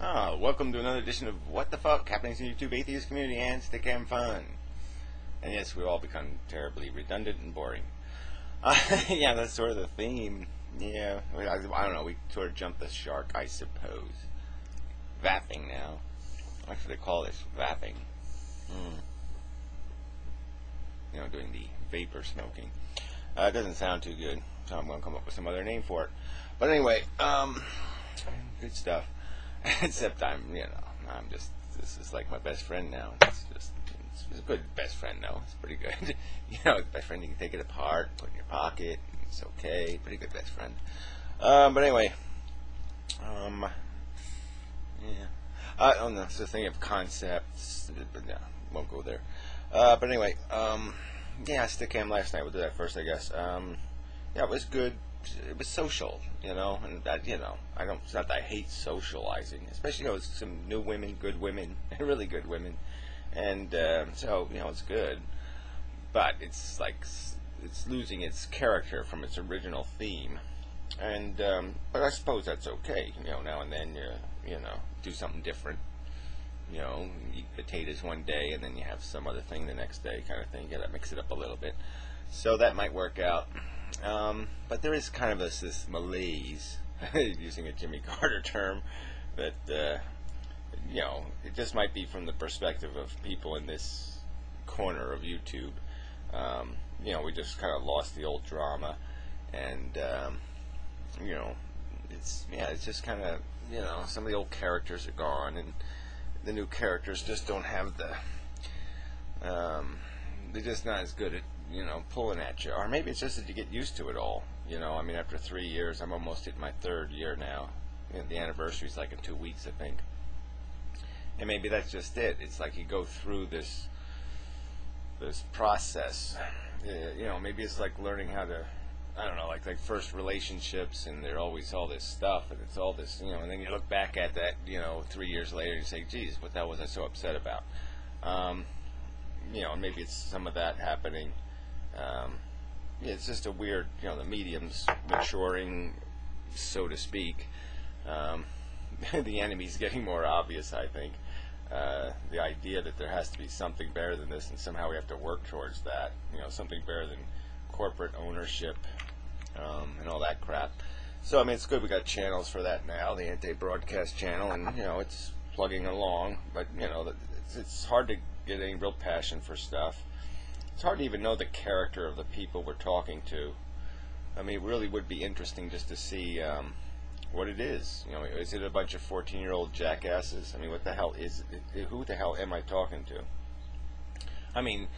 Welcome to another edition of What the Fuck Happening in the YouTube Atheist Community and Stick and Fun. And yes, we all become terribly redundant and boring. Yeah, that's sort of the theme. Yeah, I don't know, we sort of jumped the shark, I suppose. Vaping now. What should they call this? Vaping. You know, doing the vapor smoking. It doesn't sound too good, so I'm going to come up with some other name for it. But anyway, good stuff. Except this is like my best friend now. It's a good best friend, though. It's pretty good. You know, best friend, you can take it apart, put it in your pocket. It's okay. Pretty good best friend. But anyway, yeah. Oh no, it's a thing of concepts, but no, won't go there. But anyway, yeah, Stickam last night. We'll do that first, I guess. Yeah, it was good. It was social, you know, and that, you know, it's not that I hate socializing, especially, you know, some new women, good women, really good women, and so, you know, it's good, but it's like, it's losing its character from its original theme, and, but I suppose that's okay, you know, now and then you know, do something different, you know, eat potatoes one day, and then you have some other thing the next day, kind of thing, you gotta mix it up a little bit, so that might work out. But there is kind of this malaise, using a Jimmy Carter term, that, you know, it just might be from the perspective of people in this corner of YouTube. You know, we just kind of lost the old drama, and, you know, it's just kind of, you know, some of the old characters are gone, and the new characters just don't have the, they're just not as good at, you know, pulling at you, or maybe it's just that you get used to it all. You know, I mean, after 3 years, I'm almost at my 3rd year now. You know, the anniversary's like in 2 weeks, I think. And maybe that's just it. It's like you go through this process. You know, maybe it's like learning how to, I don't know, like first relationships, and they're always all this stuff, and it's all this, you know, and then you look back at that, you know, 3 years later, and you say, geez, what the hell was I so upset about? You know, maybe it's some of that happening. Yeah, it's just a weird, you know, the medium's maturing, so to speak. The enemy's getting more obvious, I think. The idea that there has to be something better than this, and somehow we have to work towards that. You know, something better than corporate ownership, and all that crap. So, I mean, it's good we got channels for that now, the anti-broadcast channel, and, you know, it's plugging along. But, you know, it's hard to get any real passion for stuff. It's hard to even know the character of the people we're talking to. I mean, it really would be interesting just to see what it is. You know, is it a bunch of 14-year-old jackasses? I mean, what the hell is it? Who the hell am I talking to? I mean,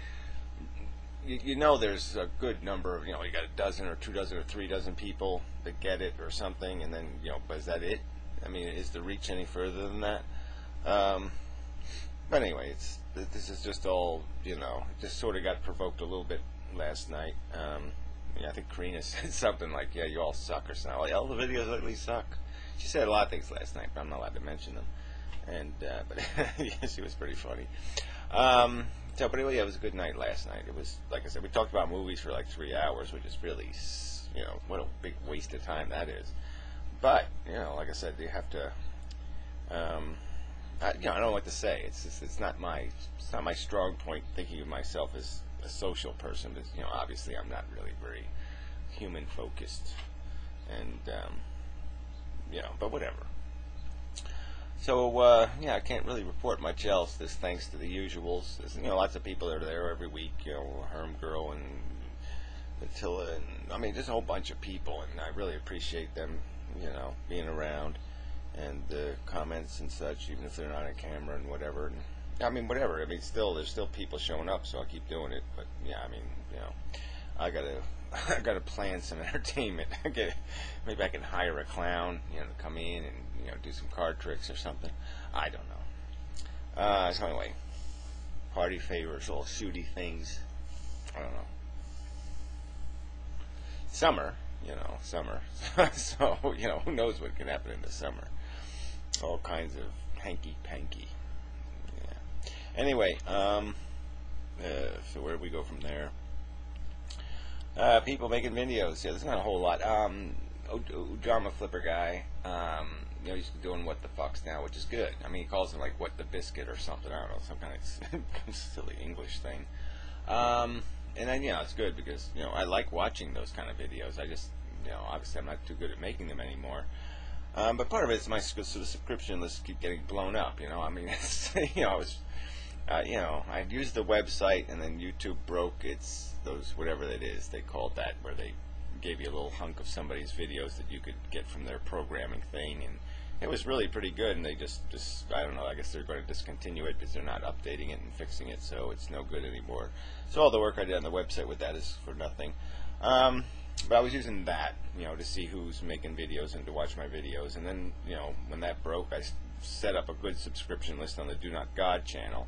you know, there's a good number of, you know, you got a dozen or 2 dozen or 3 dozen people that get it or something, and then, you know, but is that it? I mean, is the reach any further than that? But anyway, this is just all, you know, just sort of got provoked a little bit last night. Yeah, I think Karina said something like, yeah, you all suck or something. Like, all the videos lately suck. She said a lot of things last night, but I'm not allowed to mention them. And, but yeah, she was pretty funny. So, but anyway, yeah, it was a good night last night. It was, like I said, we talked about movies for like 3 hours, which is really, you know, what a big waste of time that is. But, you know, like I said, you have to, you know, I don't know what to say. It's not my strong point thinking of myself as a social person. But, you know, obviously I'm not really very human focused, and you know, but whatever. So yeah, I can't really report much else. This thanks to the usuals. There's, you know, lots of people that are there every week. You know, Herm Girl and Attila, and I mean, just a whole bunch of people, and I really appreciate them, you know, being around. And comments and such, even if they're not on camera and whatever. And, I mean, whatever. I mean, there's still people showing up, so I keep doing it. But yeah, I mean, you know, I gotta plan some entertainment. Maybe I can hire a clown, you know, to come in and, you know, do some card tricks or something. I don't know. So anyway, party favors, all shooty things. I don't know. Summer, you know, summer. So, you know, who knows what can happen in the summer. All kinds of hanky-panky. Yeah. Anyway, so where do we go from there? People making videos. Yeah, there's not a whole lot. Ujama Flipper guy. you know, he's doing What the Fucks now, which is good. I mean, he calls it like What the Biscuit or something. I don't know, some kind of silly English thing. And then, you know, it's good because, you know, I like watching those kind of videos. I just, you know, obviously I'm not too good at making them anymore. But part of it is my sort of subscription lists keep getting blown up, you know. I mean, it's, you know, you know, I'd used the website and then YouTube broke its, those, whatever it is they called that, where they gave you a little hunk of somebody's videos that you could get from their programming thing, and it was really pretty good, and they just I don't know, I guess they're going to discontinue it because they're not updating it and fixing it, so it's no good anymore. So all the work I did on the website with that is for nothing. But I was using that, you know, to see who's making videos and to watch my videos, and then, you know, when that broke, I set up a good subscription list on the Do Not God channel,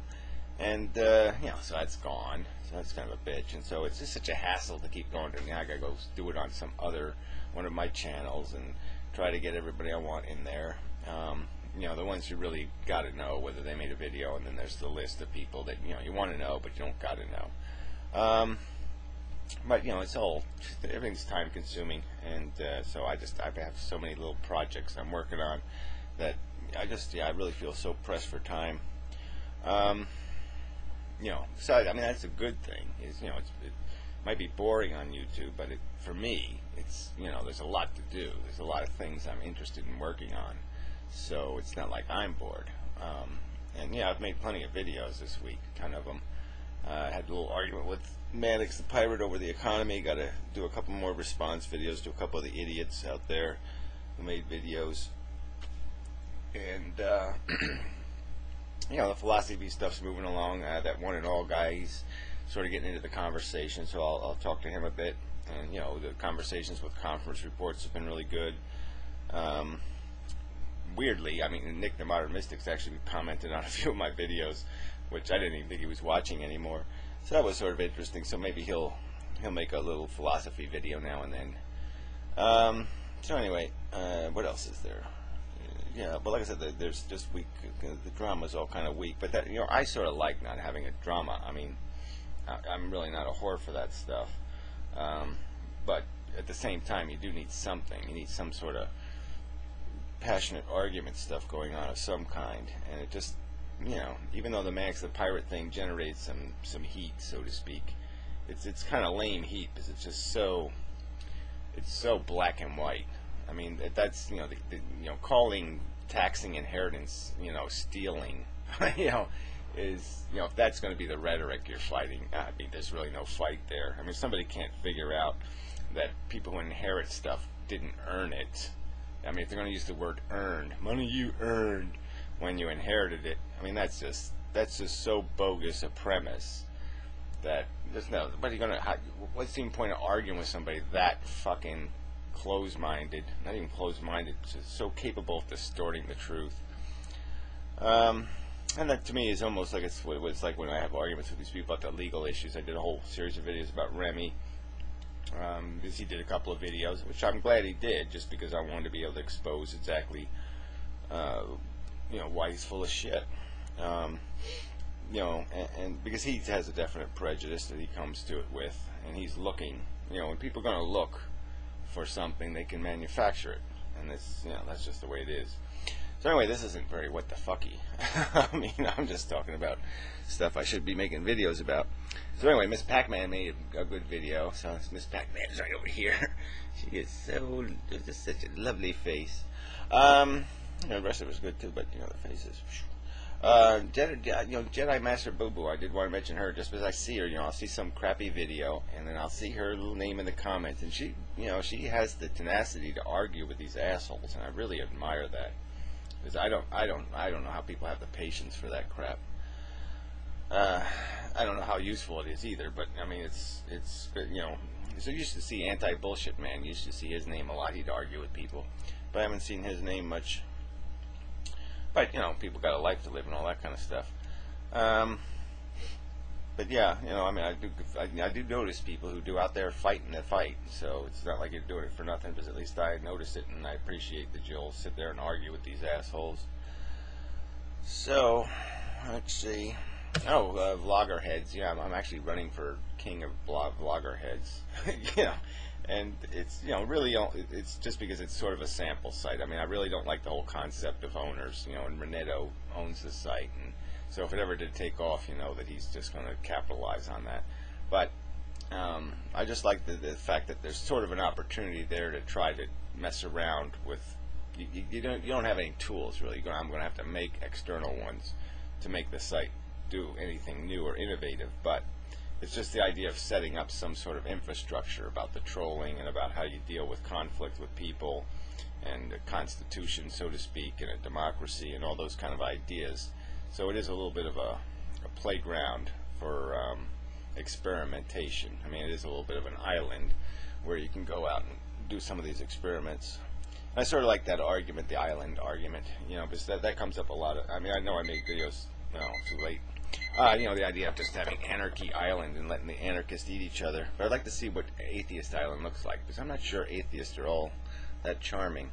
and, you know, so that's gone, so that's kind of a bitch, and so it's just such a hassle to keep going to, now I gotta go do it on some other, one of my channels, and try to get everybody I want in there. You know, the ones you really gotta know whether they made a video, and then there's the list of people that, you know, you want to know, but you don't gotta know. But, you know, it's all, everything's time consuming, and so I have so many little projects I'm working on that I really feel so pressed for time. You know, so I mean, that's a good thing, is, you know, it might be boring on YouTube, but for me, it's, you know, there's a lot to do. There's a lot of things I'm interested in working on, so it's not like I'm bored. And yeah, I've made plenty of videos this week, a ton of them. I had a little argument with Maddox the Pirate over the economy. Got to do a couple more response videos to a couple of the idiots out there who made videos. And, you know, the philosophy stuff's moving along. That One and All guy, he's sort of getting into the conversation, so I'll talk to him a bit. And, you know, the conversations with conference reports have been really good. Weirdly, I mean, Nick the Modern Mystic's actually commented on a few of my videos, which I didn't even think he was watching anymore. So that was sort of interesting. So maybe he'll make a little philosophy video now and then. So anyway, what else is there? Yeah, but like I said, there's just weak. The drama's all kind of weak. But that, you know, I sort of like not having a drama. I mean, I'm really not a whore for that stuff. But at the same time, you do need something. You need some sort of passionate argument stuff going on of some kind. And it just, you know, even though the Max the Pirate thing generates some heat, so to speak, it's kind of lame heat because it's just so black and white. I mean, that's, you know, you know, calling taxing inheritance, you know, stealing, you know, is, you know, if that's going to be the rhetoric you're fighting, I mean, there's really no fight there. I mean, if somebody can't figure out that people who inherit stuff didn't earn it, I mean, if they're going to use the word earned, money you earned when you inherited it, I mean, that's just so bogus a premise that there's no, but you're gonna, what's the point of arguing with somebody that fucking close-minded, not even close-minded, just so capable of distorting the truth. And that to me is almost like it's what it's like when I have arguments with these people about the legal issues. I did a whole series of videos about Remy, because he did a couple of videos, which I'm glad he did, just because I wanted to be able to expose exactly, you know, why he's full of shit. You know, and because he has a definite prejudice that he comes to it with, and he's looking, you know, when people are going to look for something, they can manufacture it, and this, you know, that's just the way it is. So anyway, this isn't very what the fucky. I mean, I'm just talking about stuff I should be making videos about. So anyway, Miss Pac-Man made a good video. So Miss Pac-Man's right over here. She is so, just such a lovely face. You know, the rest of it was good too, but you know, the faces. Jedi Master Boo Boo. I did want to mention her just because I see her. You know, I'll see some crappy video, and then I'll see her little name in the comments, and she, you know, she has the tenacity to argue with these assholes, and I really admire that. Because I don't know how people have the patience for that crap. I don't know how useful it is either, but I mean, it's you know, so you used to see Anti-Bullshit Man. You used to see his name a lot. He'd argue with people, but I haven't seen his name much. But you know, people got a life to live and all that kind of stuff. But yeah, you know, I mean, I do notice people who do out there fighting the fight. So it's not like you're doing it for nothing, because at least I notice it, and I appreciate that you'll sit there and argue with these assholes. So let's see. Oh, vlogger heads. Yeah, I'm actually running for king of vlogger heads. Yeah, and it's really it's just because it's sort of a sample site. I mean, I really don't like the whole concept of owners. And Reneto owns the site, and so if it ever did take off, that he's just going to capitalize on that. But I just like the fact that there's sort of an opportunity there to try to mess around with. You don't have any tools really. I'm going to have to make external ones to make the site do anything new or innovative, but it's just the idea of setting up some sort of infrastructure about the trolling and about how you deal with conflict with people and a constitution, so to speak, and a democracy and all those kind of ideas. So it is a little bit of a playground for experimentation. I mean, it is a little bit of an island where you can go out and do some of these experiments. I sort of like that argument, the island argument, because that comes up a lot. I mean, I know I make videos, too late. The idea of just having Anarchy Island and letting the anarchists eat each other. But I'd like to see what Atheist Island looks like, because I'm not sure atheists are all that charming.